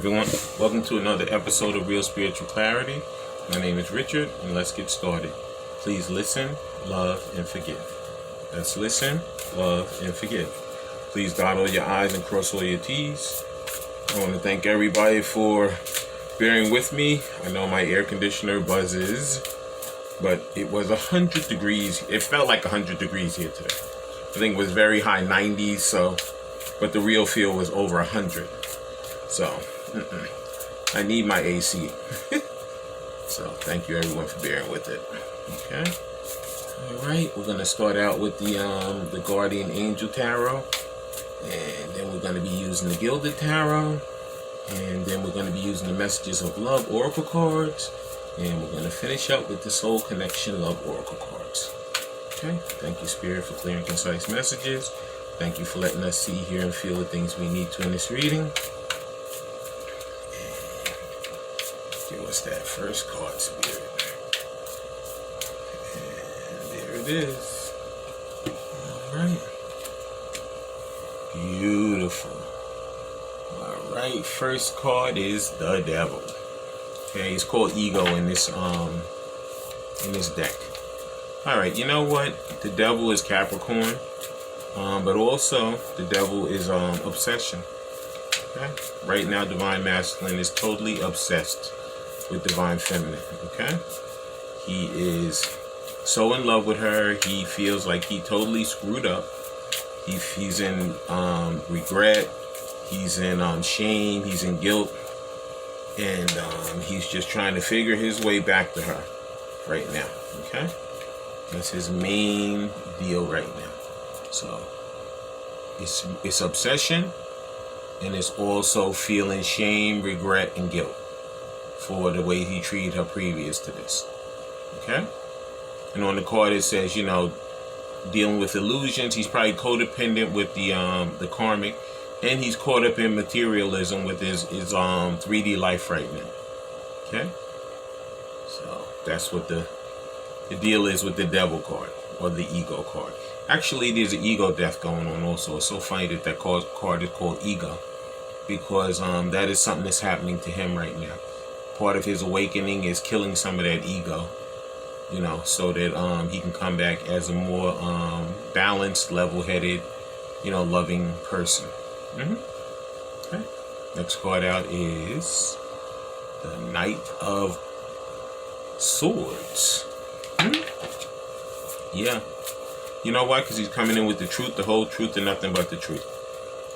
everyone. Welcome to another episode of Real Spiritual Clarity. My name is Richard, and let's get started. Please listen, love, and forgive. Let's listen, love, and forgive. Please dot all your I's and cross all your T's. I want to thank everybody for bearing with me. I know my air conditioner buzzes, but it was 100 degrees. It felt like 100 degrees here today. I think it was very high 90s, but the real feel was over 100. So, I need my AC. So, thank you everyone for bearing with it. Okay. Alright, we're going to start out with the Guardian Angel Tarot. And then we're going to be using the Gilded Tarot. And then we're going to be using the Messages of Love Oracle cards. And we're going to finish up with the Soul Connection Love Oracle cards. Okay. Thank you, Spirit, for clear and concise messages. Thank you for letting us see, hear, and feel the things we need to in this reading. Give us that first card, Spirit. And there it is. Alright. Beautiful. Alright, first card is the Devil. Okay, it's called Ego in this deck. Alright, you know what? The Devil is Capricorn. But also the Devil is obsession. Okay? Right now, Divine Masculine is totally obsessed with Divine Feminine, okay? He is so in love with her, he feels like he totally screwed up. He's in regret, he's in shame, he's in guilt, and he's just trying to figure his way back to her right now, okay? That's his main deal right now. So, it's obsession, and it's also feeling shame, regret, and guilt for the way he treated her previous to this. Okay? And on the card it says, you know, dealing with illusions. He's probably codependent with the karmic, and he's caught up in materialism with his 3D life right now. Okay? So that's what the deal is with the Devil card, or the Ego card. Actually, there's an ego death going on also. It's so funny that card is called Ego, because that is something that's happening to him right now. Part of his awakening is killing some of that ego, you know, so that he can come back as a more balanced, level-headed, you know, loving person. Okay. Next card out is the Knight of Swords. Yeah. You know why? Because he's coming in with the truth, the whole truth, and nothing but the truth.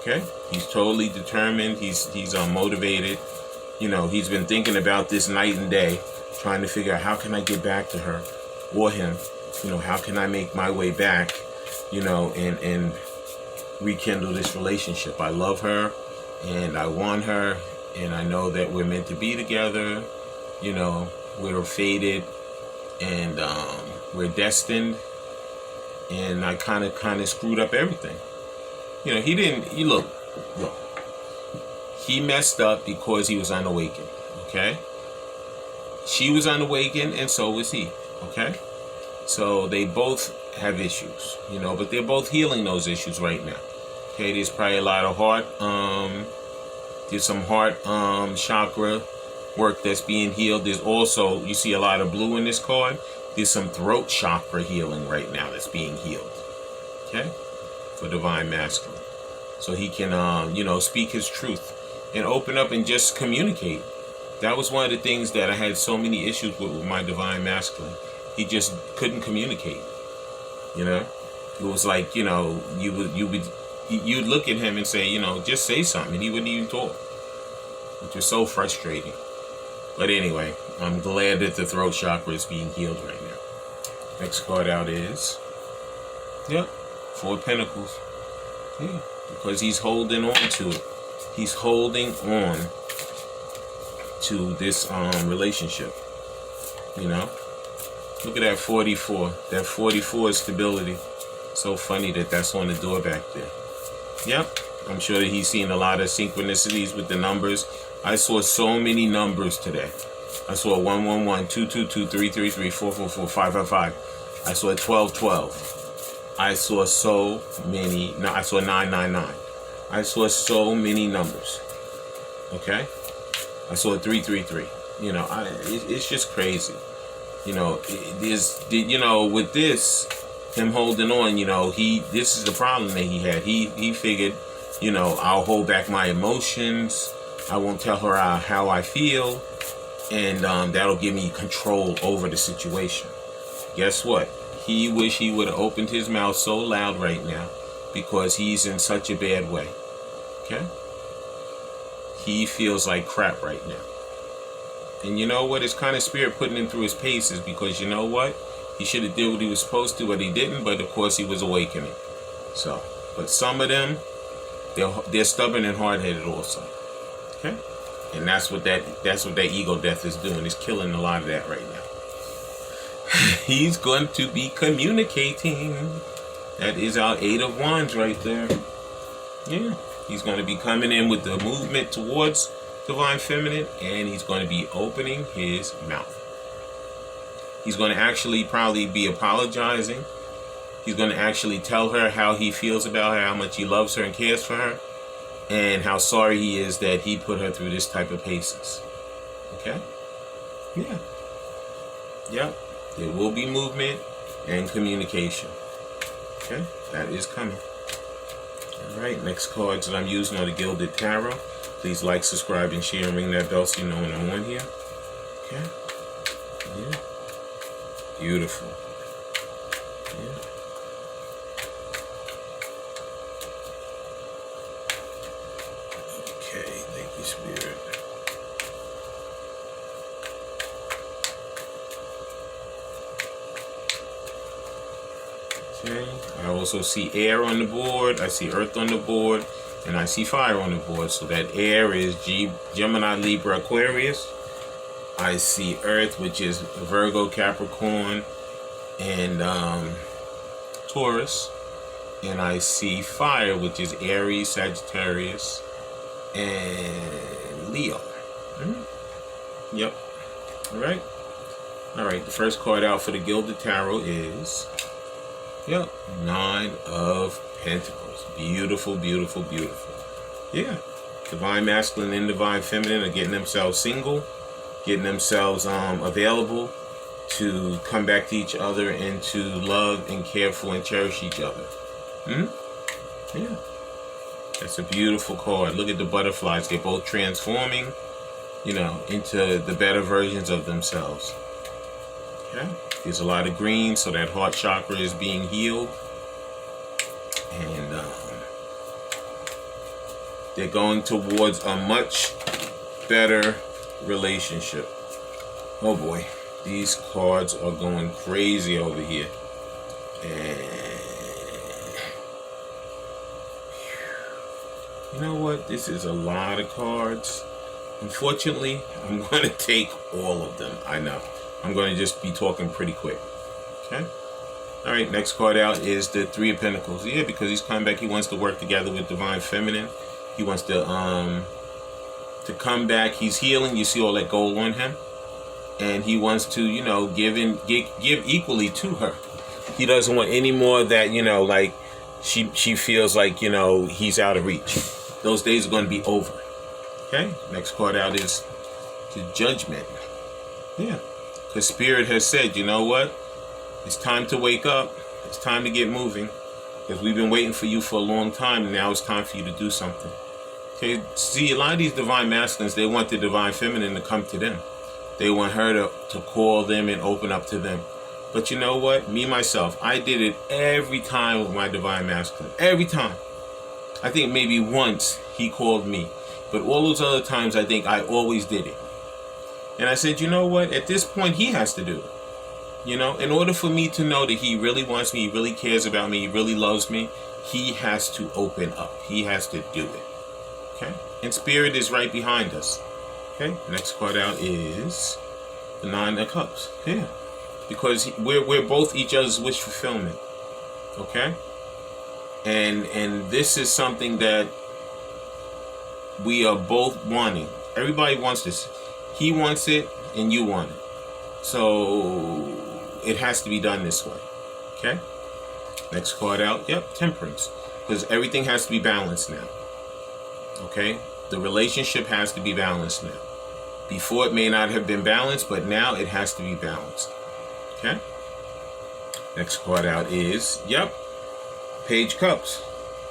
Okay? He's totally determined. He's motivated. You know, he's been thinking about this night and day, trying to figure out how can I get back to her or him. You know, how can I make my way back, you know, and rekindle this relationship. I love her, and I want her, and I know that we're meant to be together. You know, we're fated, and we're destined. And I kind of screwed up everything. You know, he didn't. Look. He messed up because he was unawakened. Okay. She was unawakened, and so was he. Okay. So they both have issues, you know, but they're both healing those issues right now. Okay. There's probably a lot of heart. There's some heart chakra work that's being healed. There's also, you see a lot of blue in this card. There's some throat chakra healing right now that's being healed. Okay? For Divine Masculine. So he can, you know, speak his truth and open up and just communicate. That was one of the things that I had so many issues with my Divine Masculine. He just couldn't communicate. You know? It was like, you know, you'd look at him and say, you know, just say something. And he wouldn't even talk. Which is so frustrating. But anyway, I'm glad that the throat chakra is being healed right now. Next card out is, yep, Four of Pentacles. Yeah, because he's holding on to it. He's holding on to this relationship. You know, look at that 44. That 44 is stability. So funny that that's on the door back there. Yep, I'm sure that he's seen a lot of synchronicities with the numbers. I saw so many numbers today. I saw 111, 222, 333, 444, 555. I saw 1212. I saw so many. No, I saw 999. I saw so many numbers. Okay? I saw 333. You know, it's just crazy. You know, with this, him holding on, this is the problem that he had. He figured, I'll hold back my emotions. I won't tell her how I feel. And that'll give me control over the situation. Guess what? He wish he would have opened his mouth so loud right now because he's in such a bad way. Okay? He feels like crap right now. And you know what? It's kind of spirit putting him through his paces because you know what? He should have did what he was supposed to, but he didn't. But of course, he was awakening. So, but some of them, they're stubborn and hard-headed also. Okay, and that's what that ego death is doing. It's killing a lot of that right now. He's going to be communicating. That is our 8 of Wands right there. Yeah, he's going to be coming in with the movement towards Divine Feminine, and he's going to be opening his mouth. He's going to actually probably be apologizing. He's going to actually tell her how he feels about her, how much he loves her and cares for her, and how sorry he is that he put her through this type of paces. Okay? Yeah. Yep. There will be movement and communication. Okay? That is coming. Alright, next cards that I'm using are the Gilded Tarot. Please like, subscribe, and share, and ring that bell so you know when I'm on here. Okay? Yeah. Beautiful. Yeah. Okay, thank you, Spirit. Okay, I also see air on the board, I see earth on the board, and I see fire on the board. So that air is Gemini, Libra, Aquarius. I see earth, which is Virgo, Capricorn, and Taurus. And I see fire, which is Aries, Sagittarius, and Leo. Yep. Alright. Alright, the first card out for the Gilded Tarot is 9 of Pentacles. Beautiful, beautiful, beautiful. Yeah. Divine Masculine and Divine Feminine are getting themselves single, getting themselves available to come back to each other and to love and care for and cherish each other. Yeah. That's a beautiful card. Look at the butterflies. They're both transforming, into the better versions of themselves. Okay. There's a lot of green, so that heart chakra is being healed. And they're going towards a much better relationship. Oh boy. These cards are going crazy over here. And you know what? This is a lot of cards. Unfortunately, I'm going to take all of them. I know. I'm going to just be talking pretty quick. Okay? Alright, next card out is the 3 of Pentacles. Yeah, because he's coming back. He wants to work together with Divine Feminine. He wants to come back. He's healing. You see all that gold on him. And he wants to, give equally to her. He doesn't want any more that, like she feels like, he's out of reach. Those days are going to be over. Okay? Next card out is the Judgment. Yeah. Because Spirit has said, you know what? It's time to wake up. It's time to get moving. Because we've been waiting for you for a long time. And now it's time for you to do something. Okay? See, a lot of these Divine Masculines, they want the Divine Feminine to come to them. They want her to call them and open up to them. But you know what? Me, myself, I did it every time with my Divine Masculine. Every time. I think maybe once he called me. But all those other times, I think I always did it. And I said, you know what? At this point, he has to do it. In order for me to know that he really wants me, he really cares about me, he really loves me, he has to open up. He has to do it. Okay? And Spirit is right behind us. Okay? Next card out is the 9 of Cups. Yeah. Because we're both each other's wish fulfillment. Okay? And this is something that we are both wanting. Everybody wants this. He wants it and you want it. So it has to be done this way. Okay? Next card out. Yep, Temperance. Because everything has to be balanced now. Okay? The relationship has to be balanced now. Before it may not have been balanced, but now it has to be balanced. Okay? Next card out is, yep, Page Cups.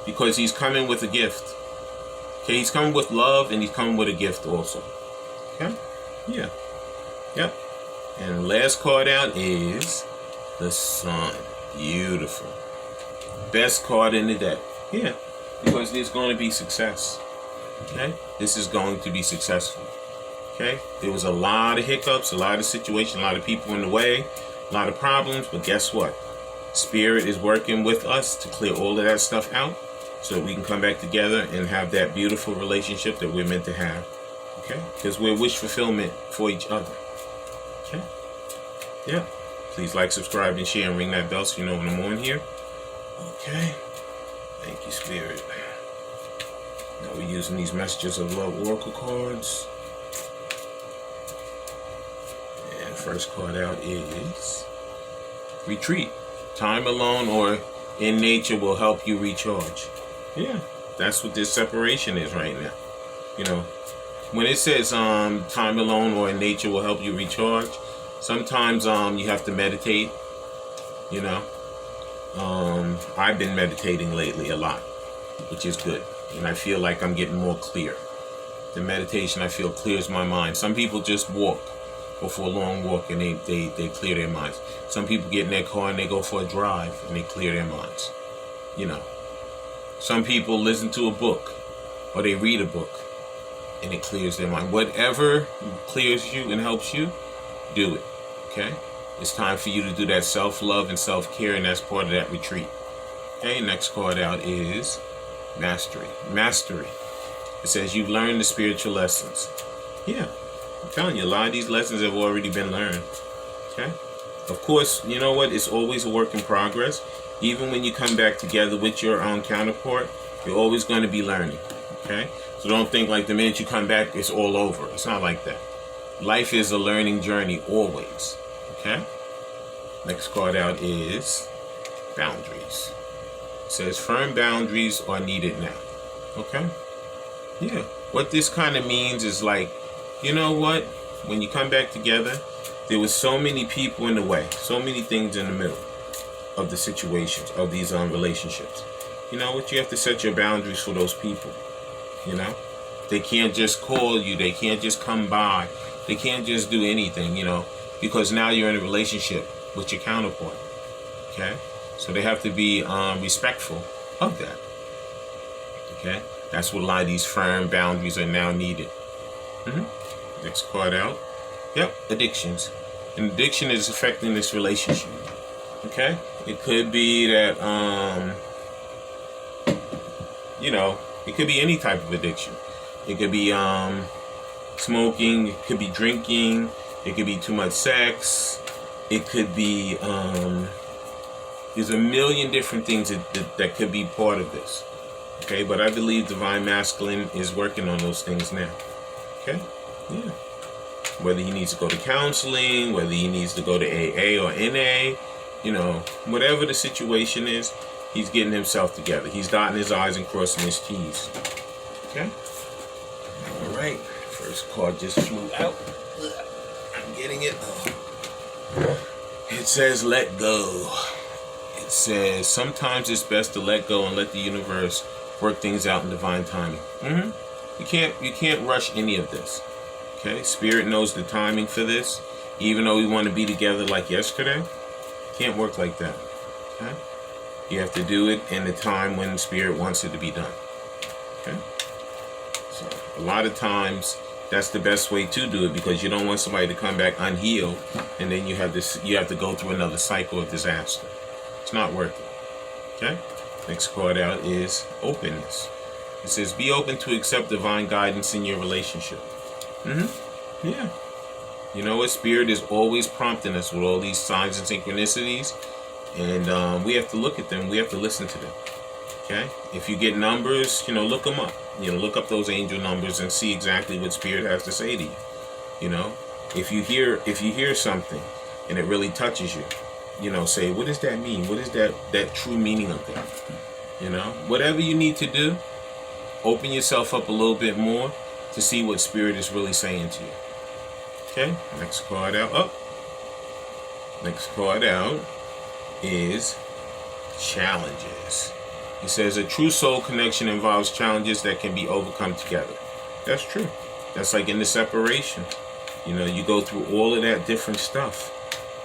Because he's coming with a gift. Okay, he's coming with love and he's coming with a gift also. Okay? Yeah. Yep. And the last card out is the Sun. Beautiful. Best card in the deck. Yeah. Because there's going to be success. Okay? This is going to be successful. Okay? There was a lot of hiccups, a lot of situations, a lot of people in the way, a lot of problems, but guess what? Spirit is working with us to clear all of that stuff out so that we can come back together and have that beautiful relationship that we're meant to have. Okay? Because we're wish fulfillment for each other. Okay? Yeah. Please like, subscribe, and share, and ring that bell so you know when I'm on here. Okay? Thank you, Spirit. Now we're using these Messages of Love Oracle cards. And first card out is Retreat. Time alone or in nature will help you recharge. Yeah, that's what this separation is right now. You know, when it says time alone or in nature will help you recharge, sometimes you have to meditate. You know, I've been meditating lately a lot, which is good. And I feel like I'm getting more clear. The meditation, I feel, clears my mind. Some people just walk, go for a long walk, and they clear their minds. Some people get in their car and they go for a drive and they clear their minds. You know. Some people listen to a book or they read a book and it clears their mind. Whatever clears you and helps you, do it. Okay? It's time for you to do that self-love and self-care, and that's part of that retreat. Okay, next card out is Mastery. Mastery. It says you've learned the spiritual lessons. Yeah. I'm telling you, a lot of these lessons have already been learned. Okay? Of course, you know what? It's always a work in progress. Even when you come back together with your own counterpart, you're always going to be learning. Okay? So don't think like the minute you come back, it's all over. It's not like that. Life is a learning journey always. Okay? Next card out is Boundaries. It says firm boundaries are needed now. Okay? Yeah. What this kind of means is like, you know what? When you come back together, there was so many people in the way, so many things in the middle of the situations, of these relationships. You know what? You have to set your boundaries for those people. You know? They can't just call you. They can't just come by. They can't just do anything, you know, because now you're in a relationship with your counterpart. Okay? So they have to be respectful of that. Okay? That's what a lot of these firm boundaries are now needed. Next card out. Yep, addictions. An addiction is affecting this relationship. Okay? It could be that, you know, it could be any type of addiction. It could be smoking. It could be drinking. It could be too much sex. It could be, there's a million different things that could be part of this. Okay? But I believe Divine Masculine is working on those things now. Okay? Yeah. Whether he needs to go to counseling, whether he needs to go to AA or NA, you know, whatever the situation is, he's getting himself together. He's dotting his I's and crossing his T's. Okay? All right. First card just flew out. I'm getting it. It says let go. It says sometimes it's best to let go and let the universe work things out in divine timing. You can't rush any of this. Okay? Spirit knows the timing for this. Even though we want to be together like yesterday, can't work like that. Okay? You have to do it in the time when Spirit wants it to be done. Okay? So a lot of times that's the best way to do it, because you don't want somebody to come back unhealed and then you have to go through another cycle of disaster. It's not worth it. Okay? Next card out is openness. It says be open to accept divine guidance in your relationship. Yeah. You know what? Spirit is always prompting us with all these signs and synchronicities, and we have to look at them. We have to listen to them. Okay? If you get numbers, you know, look them up. You know, look up those angel numbers and see exactly what Spirit has to say to you. You know, if you hear something and it really touches you, you know, say, what does that mean? What is that true meaning of that? You know, whatever you need to do, open yourself up a little bit more to see what Spirit is really saying to you. Okay, next card out. Oh, next card out is challenges. It says a true soul connection involves challenges that can be overcome together. That's true. That's like in the separation. You know, you go through all of that different stuff.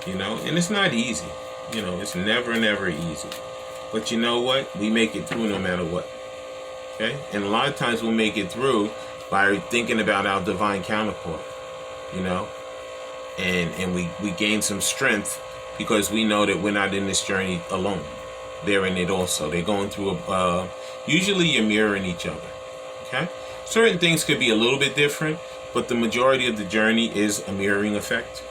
You know, and it's not easy. You know, it's never easy. But you know what? We make it through no matter what. Okay? And a lot of times we'll make it through by thinking about our divine counterpart. You know? And we gain some strength because we know that we're not in this journey alone. They're in it also. They're going through usually you're mirroring each other. Okay? Certain things could be a little bit different, but the majority of the journey is a mirroring effect.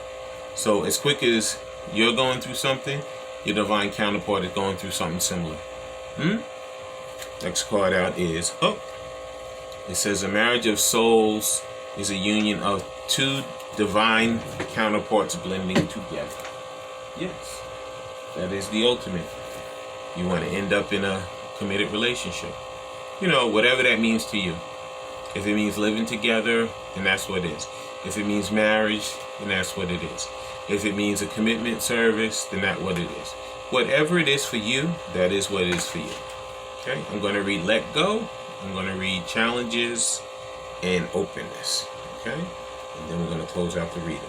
So as quick as you're going through something, your divine counterpart is going through something similar. Next card out is, it says a marriage of souls is a union of two divine counterparts blending together. Yes, that is the ultimate. You want to end up in a committed relationship. You know, whatever that means to you. If it means living together, then that's what it is. If it means marriage, then that's what it is. If it means a commitment service, then that's what it is. Whatever it is for you, that is what it is for you. Okay, I'm going to read Let Go. I'm going to read Challenges and Openness. Okay, and then we're going to close out the reading.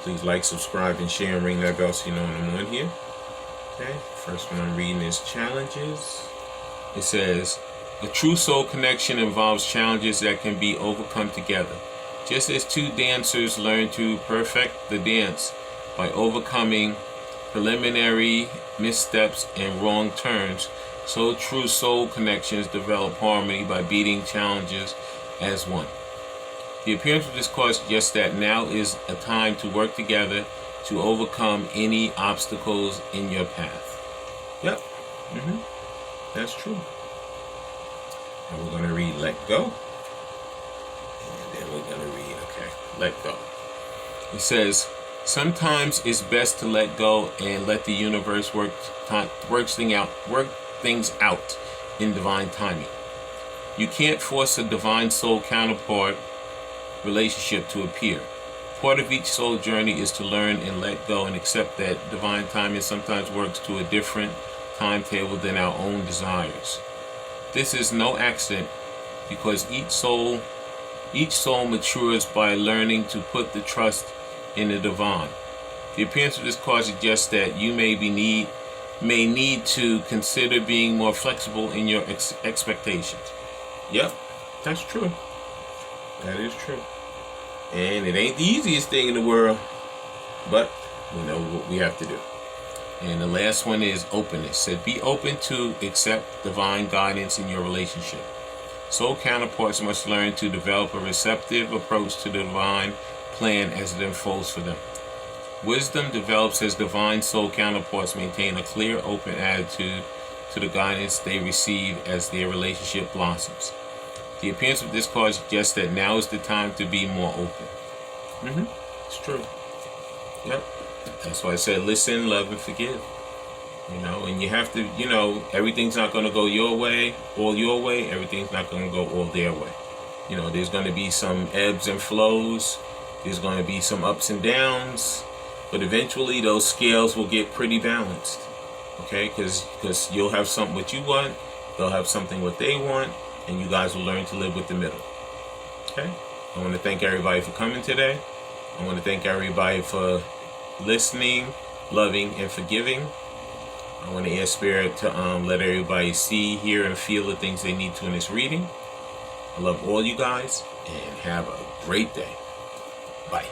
Please like, subscribe, and share, and ring that bell so you know when I'm on here. Okay, first one I'm reading is Challenges. It says, a true soul connection involves challenges that can be overcome together. Just as two dancers learn to perfect the dance by overcoming preliminary missteps and wrong turns, so true soul connections develop harmony by beating challenges as one. The appearance of this card suggests that now is a time to work together to overcome any obstacles in your path. Yep. That's true. And we're going to read Let Go. And then we're going to read, Let Go. It says, sometimes it's best to let go and let the universe work things out in divine timing. You can't force a divine soul counterpart relationship to appear. Part of each soul journey is to learn and let go and accept that divine timing sometimes works to a different timetable than our own desires. This is no accident because each soul matures by learning to put the trust in the divine. The appearance of this card suggests that you may need to consider being more flexible in your expectations. Yep, that's true. That is true. And it ain't the easiest thing in the world, but we know what we have to do. And the last one is openness. It said, be open to accept divine guidance in your relationship. Soul counterparts must learn to develop a receptive approach to the divine plan as it unfolds for them. Wisdom develops as divine soul counterparts maintain a clear, open attitude to the guidance they receive as their relationship blossoms. The appearance of this card suggests that now is the time to be more open. It's true. Yep. That's why I said listen, love, and forgive. You know, and you have to, you know, everything's not going to go your way, all your way. Everything's not going to go all their way. You know, there's going to be some ebbs and flows. There's going to be some ups and downs. But eventually those scales will get pretty balanced. Okay? Because you'll have something what you want. They'll have something what they want. And you guys will learn to live with the middle. Okay? I want to thank everybody for coming today. I want to thank everybody for listening, loving, and forgiving. I want to ask Spirit to let everybody see, hear, and feel the things they need to in this reading. I love all you guys, and have a great day. Bye.